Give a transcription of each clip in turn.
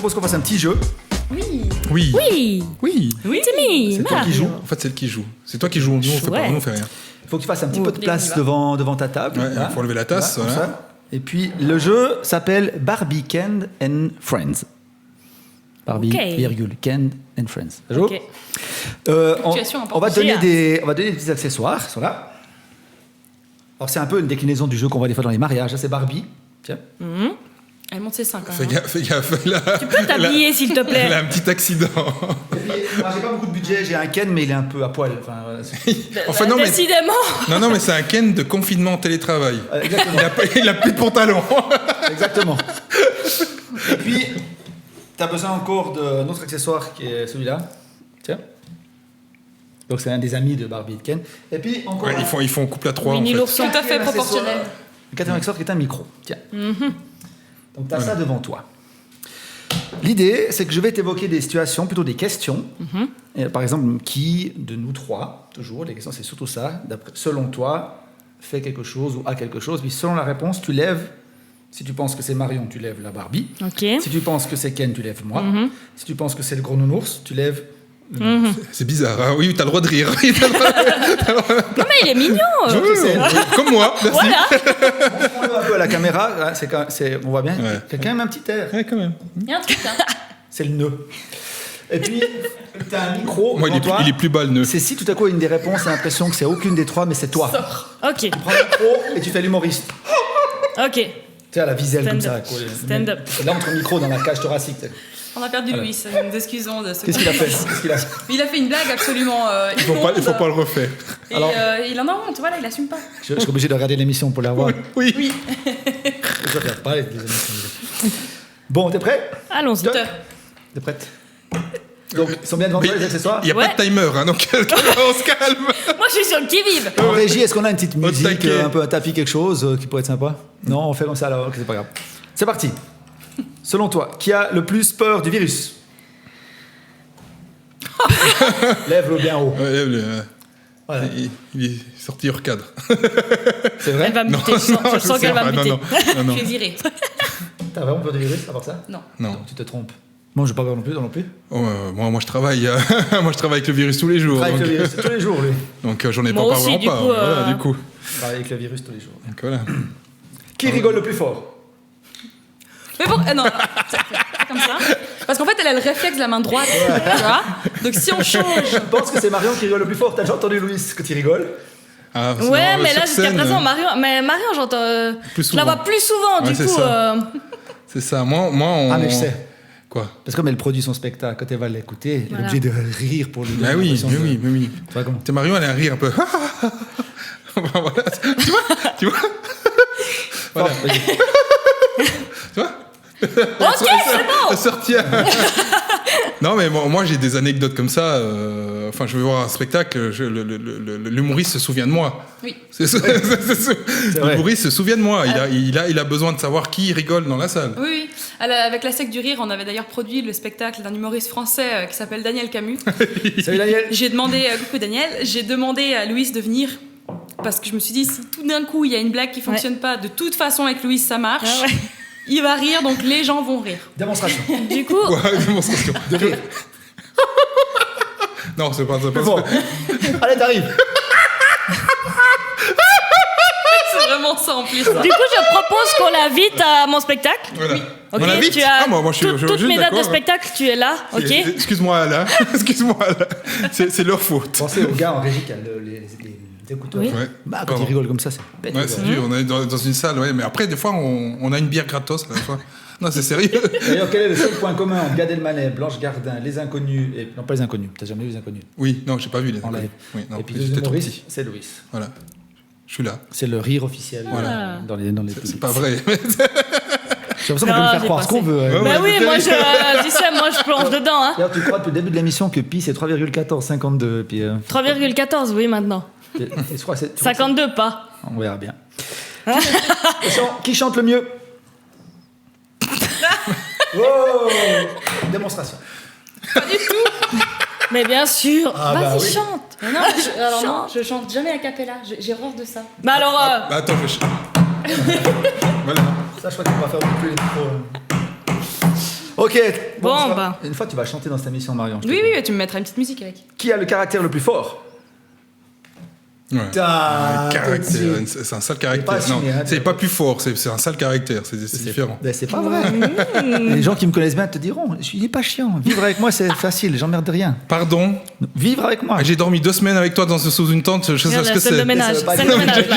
propose qu'on fasse un petit jeu. Oui. Oui. Oui. Oui. Oui. C'est me. C'est toi qui Mario. joues. En fait, c'est elle qui joue. C'est toi qui joues. Nous, on fait pas. Nous, on fait rien. Il faut que tu fasses un petit peu de on y place va. devant ta table. Ouais, il faut lever la tasse, comme voilà. ça. Et puis, le jeu s'appelle Barbie, Ken and Friends. Barbie, Ok. virgule, Ken and Friends. Ça joue Ok. Situation on va importante. donner des petits accessoires. Ils sont là. Alors, c'est un peu une déclinaison du jeu qu'on voit des fois dans les mariages. Là, c'est Barbie. Tiens. Elle monte ses seins quand Fais même. gaffe, fais gaffe. Là, Tu peux t'habiller, s'il te elle a plaît. un petit accident. Et puis, moi, j'ai pas beaucoup de budget. J'ai un Ken, mais il est un peu à poil. Enfin, voilà, c'est- Enfin, non, mais, Décidément. non, mais c'est un Ken de confinement télétravail. Exactement. Il a plus de pantalon. Exactement. Et puis, tu as besoin encore d'un autre accessoire qui est celui-là. Tiens. Donc, c'est un des amis de Barbie et de Ken. Et puis, encore Ouais, ils font couple à trois. Winnie en fait. l'ourson. Tout à fait proportionnel. Le quatrième accessoire qui est un micro. Tiens. Donc, tu as ça devant toi. L'idée, c'est que je vais t'évoquer des situations, plutôt des questions. Et, par exemple, qui de nous trois, toujours, les questions, c'est surtout ça. Selon toi, fait quelque chose ou a quelque chose. Puis, selon la réponse, tu lèves. Si tu penses que c'est Marion, tu lèves la Barbie. Ok. Si tu penses que c'est Ken, tu lèves moi. Si tu penses que c'est le gros nounours, tu lèves. C'est bizarre. Hein, oui, t'as le droit de rire. Oui, t'as le droit Non, mais il est mignon. Comme moi. Merci. Voilà. Montre-le un peu à la caméra. Là, on voit bien. Ouais. Il y a quand même un petit air. Ouais, quand même. Il y a un truc hein. C'est le nœud. Et puis, tu as un micro. Moi, devant toi. il est plus bas le nœud. C'est si tout à coup, une des réponses a l'impression que c'est aucune des trois, mais c'est toi. Ok. Tu prends le micro et tu fais l'humoriste. Ok. Tu sais, à la viselle comme Stand ça. up. quoi. Stand up. Là, entre le micro dans la cage thoracique. On a perdu Louis, nous nous excusons de ce Qu'est-ce qu'il a fait Qu'est-ce qu'il a... Il a fait une blague absolument Il faut pas le refaire. Et Alors- il en a honte, voilà, il assume pas. Je suis obligé de regarder l'émission pour la voir. Oui. Je regarde pas les émissions. Bon, t'es prêt Allons-y. Docteur. T'es prête Donc, ils sont bien devant toi, les accessoires. Il n'y a Ouais. pas de timer, hein, donc on se calme. Moi, je suis sur le qui-vive. En régie, est-ce qu'on a une petite musique, taquet. un peu un tapis, quelque chose qui pourrait être sympa Non, on fait comme ça alors, ok, c'est pas grave. C'est parti. Selon toi, qui a le plus peur du virus Lève-le bien haut. Ouais, Voilà. il est sorti hors cadre. C'est vrai Elle va me buter. Je sens qu'elle va me buter. Non. Je vais virer. T'as vraiment peur du virus à part ça Non. Non. Tu te trompes. Moi, je n'ai pas peur non plus, toi non plus. Oh, moi, je travaille. Moi, je travaille avec le virus tous les jours. Travaille avec Donc, le virus tous les jours, lui. donc, j'en ai Moi pas aussi, vraiment du pas. coup, Voilà, du coup. Travaille avec le virus tous les jours. Donc, voilà. Qui rigole le plus fort Mais bon, non, c'est comme ça. Parce qu'en fait, elle a le réflexe de la main droite. Tu vois. Donc si on change. Je pense que c'est Marion qui rigole le plus fort. T'as déjà entendu Louis quand il rigole Ah, Ouais, non, mais sur là, jusqu'à scène, présent, Marion, j'entends. Plus Je la souvent. vois plus souvent, Ouais, du c'est coup. ça. C'est ça. Moi, on... Ah, mais je sais. Quoi Parce que comme elle produit son spectacle, quand elle va l'écouter, elle est Voilà. obligée de rire pour lui donner Bah oui, l'impression mais de- oui, mais oui. Tu vois comment T'es Marion, elle a un rire un peu. Voilà. Tu vois Voilà. Fort, vas-y. Tu vois Ok, c'est bon. La sortir. Non, mais moi j'ai des anecdotes comme ça. Enfin, je vais voir un spectacle, l'humoriste se souvient de moi. Oui. vrai. L'humoriste se souvient de moi. Il a besoin de savoir qui rigole dans la salle. Oui, oui. Avec la Sec du Rire, on avait d'ailleurs produit le spectacle d'un humoriste français qui s'appelle Daniel Camus. Salut Daniel. J'ai demandé, coucou Daniel, j'ai demandé à Louise de venir parce que je me suis dit, si tout d'un coup il y a une blague qui fonctionne pas, de toute façon avec Louise ça marche, Ah ouais. il va rire, donc les gens vont rire. Démonstration. Du coup, Ouais, démonstration. De rire. Non, c'est pas ça. Plus fort. Allez, t'arrives. C'est vraiment ça en plus. du coup, je propose qu'on l'invite à mon spectacle. Voilà. Ok, On l'invite tu as moi, je suis toutes juste mes dates de d'accord. spectacle, tu es là, ok. Excuse-moi là. Excuse-moi là. C'est leur faute. Pensez aux gars en régie qui a les écouteurs. Oui. Ouais. Bah, quand Pardon. ils rigolent comme ça, c'est bête. Ouais, c'est dur. On est dans une salle, ouais. Mais après, des fois, on a une bière gratos à la fois. Non, c'est sérieux. D'ailleurs, quel est le seul point commun entre Gad Elmaleh, Blanche Gardin, Les Inconnus et... Non, pas Les Inconnus. T'as jamais vu Les Inconnus Oui, non, j'ai pas vu les. en live. Oui, non, Et puis j'étais le trop humoriste, petit. c'est Louis. Voilà. Je suis là. C'est le rire officiel Voilà. dans les C'est pas vrai. J'ai l'impression qu'on peut Non, lui faire j'ai croire ce passé. qu'on veut. Ouais, Bah oui, ouais, moi je dis ça, moi je plonge dedans, hein. D'ailleurs, tu crois depuis le début de l'émission que pi c'est 3,1452. Puis, 3,14, oui, maintenant. et je crois que c'est... tu crois que 52 pas. c'est- On verra bien. Qui chante le mieux Oh Démonstration. Mais bien sûr. Ah, Vas-y, bah oui. chante. Mais non, alors non, je chante jamais a cappella, j'ai horreur de ça. Bah alors, Bah, attends, voilà. Ça, je crois qu'on va faire non plus les micros. Ok. Bon, bah. Une fois, tu vas chanter dans cette émission, Marion. je te Oui, promets. oui, tu me mettras une petite musique avec. Qui a le caractère le plus fort? Ouais. Putain, Caractère, tout de suite. c'est un sale pas caractère. Non, assumé, hein, c'est t'as- pas plus fort, c'est un sale caractère, c'est différent. Ben, c'est pas vrai. Les gens qui me connaissent bien te diront, il est pas chiant. Vivre avec moi, c'est facile, j'emmerde rien. Pardon, Vivre avec moi. j'ai dormi 2 semaines avec toi sous une tente, je sais Regarde, ce la que salle de c'est. ménage. Ça veut pas Salle dire- de ménage, là.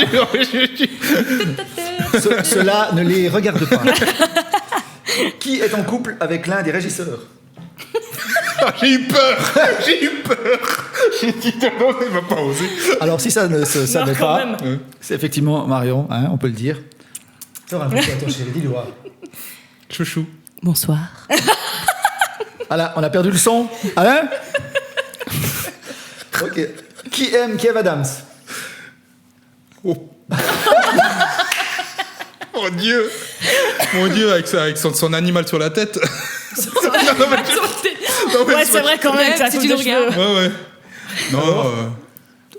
Cela ne les regarde pas. Qui est en couple avec l'un des régisseurs? J'ai eu peur. J'ai dit non, il va pas oser. Alors, si ça ne se savait quand pas, même. c'est effectivement Marion, hein, on peut le dire. Sors un peu, attends, chérie, dis-le. Chouchou. Bonsoir. Ah là, on a perdu le son. Hein? Ok. Qui aime Kev Adams? Oh. Mon Dieu, avec son animal sur la tête. Ouais, c'est vrai quand même que ça Si coupe tu de nous cheveux. regardes. Ouais.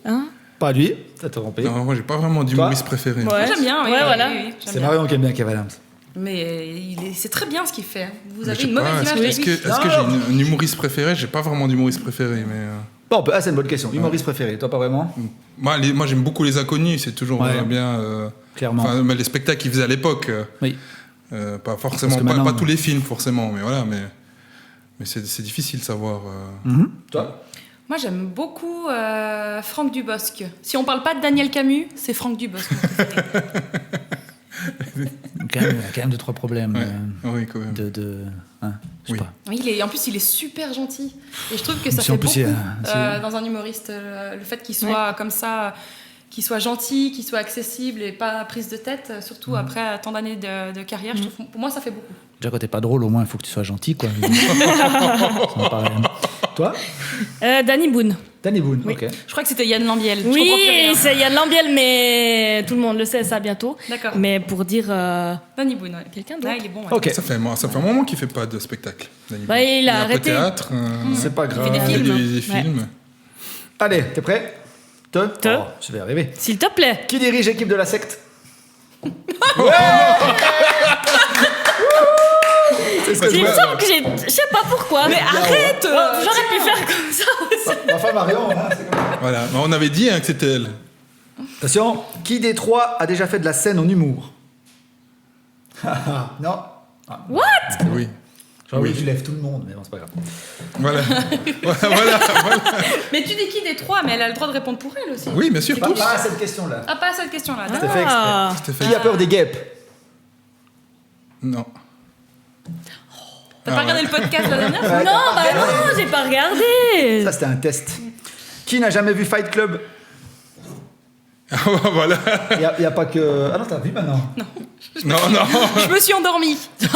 Non, Pas lui, ça t'a trompé. non, moi j'ai pas vraiment d'humoriste préféré. Ouais. J'aime bien, oui. Ouais, oui, voilà. oui, j'aime C'est bien. Marion qui aime bien Kev Adams. Mais c'est très bien ce qu'il fait. Vous Mais avez je sais une mauvaise pas, image de est-ce lui. que j'ai un humoriste préféré? J'ai pas vraiment d'humoriste préféré, mais Bon, c'est une bonne question. Humoriste préféré, toi pas vraiment? moi j'aime beaucoup les inconnus, c'est toujours Ouais. bien. Clairement. Enfin, mais les spectacles qu'ils faisaient à l'époque, Oui. pas forcément, Parce que maintenant, pas tous les films forcément, mais voilà, mais c'est difficile de savoir. Toi? Moi, j'aime beaucoup Franck Dubosc. Si on parle pas de Daniel Camus, c'est Franck Dubosc. mon préféré. Il y a quand même 2-3 problèmes. Ouais. Oui, quand même. Hein, je sais Oui. pas. Oui, en plus, il est super gentil. Et je trouve que ça Si en fait plus, beaucoup il y a- dans un humoriste. Le fait qu'il soit comme ça, qu'il soit gentil, qu'il soit accessible et pas prise de tête, surtout après tant d'années de carrière, je trouve, pour moi, ça fait beaucoup. Déjà, quand t'es pas drôle, au moins, il faut que tu sois gentil, quoi. Ça me paraît- Toi? Danny Boone. Danny Boone, ok. Je crois que c'était Yann Lambiel. Je comprends plus Oui, rien. il y a de l'ambiel, mais tout le monde le sait, ça bientôt. D'accord. Mais pour dire. Danny Boone, ouais. Quelqu'un d'autre. Ouais, il est bon. Ouais. Ok, Ça fait un moment qu'il fait pas de spectacle. Danny Bah, Boone. il a un peu arrêté. théâtre. c'est pas grave. des Il films. y a des Ouais. films. Allez, t'es prêt? Te. Oh, je vais y arriver. S'il te plaît. Qui dirige l'équipe de la secte? C'est ce que je Il me vois. semble que j'ai. Je sais pas pourquoi. Mais arrête J'aurais pu faire comme ça aussi. Enfin, Marion, hein, c'est comme ça. Voilà, mais on avait dit que c'était elle. Attention, qui des trois a déjà fait de la scène en humour? Non. Oui. Genre, oui, tu lèves tout le monde, mais bon, c'est pas grave. Voilà. voilà. Mais tu dis qui des trois, mais elle a le droit de répondre pour elle aussi. Oui, bien sûr, Pas tous. à cette question-là. Ah, pas à cette question-là. C'était fait exprès. Ah. C'était fait. Qui a peur des guêpes? Non. T'as pas regardé le podcast la dernière fois? Non, bah non, j'ai pas regardé. Ça, c'était un test. Qui n'a jamais vu Fight Club? Voilà. Il n'y a pas que... Ah non, t'as vu maintenant? Non. Je me suis endormie. Oh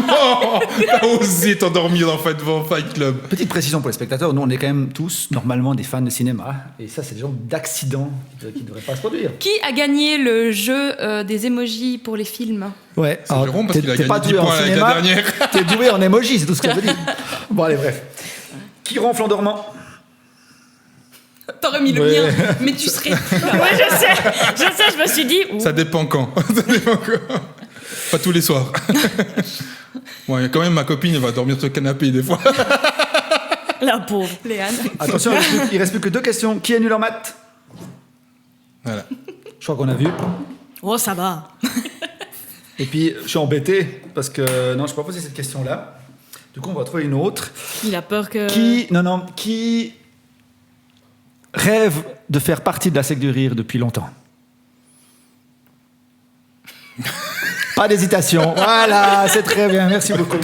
non. T'as osé t'endormir devant Fight Club. Petite précision pour les spectateurs, nous on est quand même tous normalement des fans de cinéma. Et ça, c'est des gens d'accidents qui ne devraient pas se produire. Qui a gagné le jeu des emojis pour les films? Ouais, C'est Jérôme parce qu'il a gagné 10 doué en points avec la cinéma, dernière. t'es doué en emoji, c'est tout ce que je veux dire. Bon, allez, bref. Qui ronfle en dormant? T'aurais mis le Ouais. mien, mais tu serais. Ouais, je sais, je me suis dit. ouh. Ça dépend quand. Ça dépend quand. Pas tous les soirs. Bon, il y a quand même ma copine, elle va dormir sur le canapé des fois. La pauvre. Léane. Attention, il reste plus que 2 questions. Qui est nul en maths? Voilà. Je crois qu'on a vu. Oh, ça va. Et puis, je suis embêté parce que... Non, je ne peux pas poser cette question-là. Du coup, on va trouver une autre. Il a peur que. Qui rêve de faire partie de la secte du rire depuis longtemps? Pas d'hésitation. Voilà, c'est très bien. Merci beaucoup.